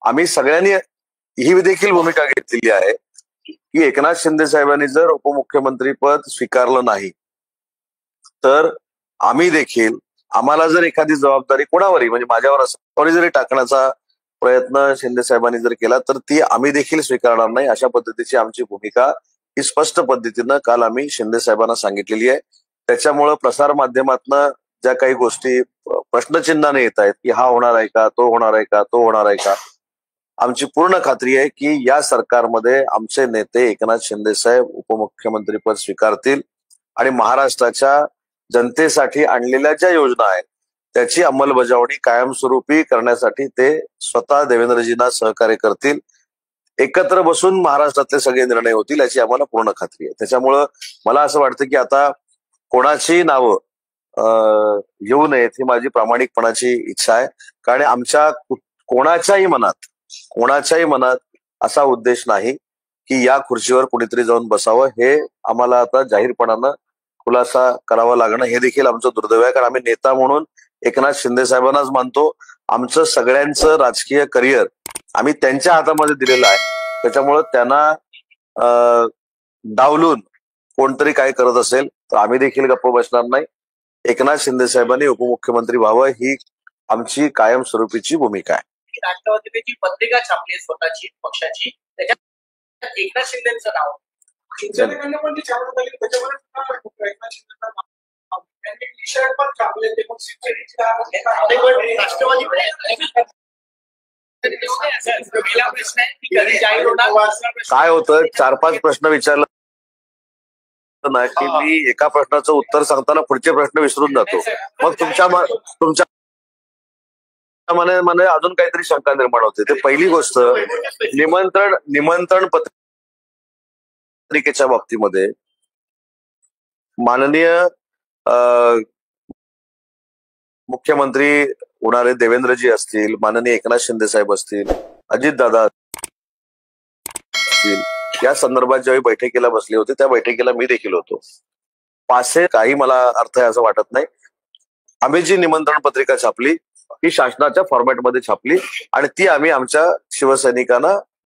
आम्ही सगळ्यांनी ही देखील भूमिका घेतलेली आहे की एकनाथ शिंदे साहेबांनी जर उपमुख्यमंत्री पद स्वीकारलं नाही तर आम्ही देखील, आम्हाला जर एखादी जबाबदारी कोणावरही म्हणजे माझ्यावर असं जरी टाकण्याचा प्रयत्न शिंदे साहेबांनी जर केला तर ती आम्ही देखील स्वीकारणार नाही, अशा पद्धतीची आमची भूमिका ही स्पष्ट पद्धतीनं काल आम्ही शिंदे साहेबांना सांगितलेली आहे. त्याच्यामुळं प्रसार माध्यमातनं ज्या काही गोष्टी प्रश्नचिन्हाने येत आहेत की हा होणार आहे का, तो होणार आहे का, तो होणार आहे का, आमची पूर्ण खात्री आहे की या सरकारमध्ये आमचे नेते एकनाथ शिंदे साहेब उपमुख्यमंत्री पद स्वीकारतील आणि महाराष्ट्राच्या जनतेसाठी आणलेल्या ज्या योजना आहेत त्याची अंमलबजावणी कायमस्वरूपी करण्यासाठी ते स्वतः देवेंद्रजींना सहकार्य करतील. एकत्र बसून महाराष्ट्रातले सगळे निर्णय होतील याची आम्हाला पूर्ण खात्री आहे. त्याच्यामुळं मला असं वाटतं की आता कोणाची नावं येऊ नयेत ही माझी प्रामाणिकपणाची इच्छा आहे. कारण आमच्या कोणाच्याही मनात असा उद्देश नाही की या खुर्चीवर कुणीतरी जाऊन बसावं. हे आम्हाला आता जाहीरपणानं खुलासा करावा लागणं हे देखील आमचं दुर्दैव आहे. कारण आम्ही नेता म्हणून एकनाथ शिंदे साहेबांनाच मानतो. आमचं सगळ्यांचं राजकीय करिअर आम्ही त्यांच्या हातामध्ये दिलेलं आहे. त्याच्यामुळं त्यांना डावलून कोणतरी काय करत असेल तर आम्ही देखील गप्प बसणार नाही. एकनाथ शिंदे साहेबांनी उपमुख्यमंत्री व्हावं ही आमची कायमस्वरूपीची भूमिका आहे. राष्ट्रवादीने जी पत्रिका छापली स्वतःची पक्षाची त्याच्यात एकनाथ शिंदेचं नाव काय होतं 4-5 प्रश्न विचारलं ना की मी एका प्रश्नाचं उत्तर सांगताना पुढचे प्रश्न विसरून जातो. मग तुमच्या मनामध्ये अजून काहीतरी शंका निर्माण होते. ते पहिली गोष्ट निमंत्रण पत्रिकेच्या बाबतीमध्ये माननीय मुख्यमंत्री होणारे देवेंद्रजी असतील, माननीय एकनाथ शिंदे साहेब असतील, अजितदादा असतील, या संदर्भात ज्यावेळी बैठकीला बसले होते त्या बैठकीला मी देखील होतो. पासे काही मला अर्थ आहे असं वाटत नाही. आम्ही जी निमंत्रण पत्रिका छापली ही शासनाच्या फॉर्मॅटमध्ये छापली आणि ती आम्ही आमच्या शिवसैनिकांना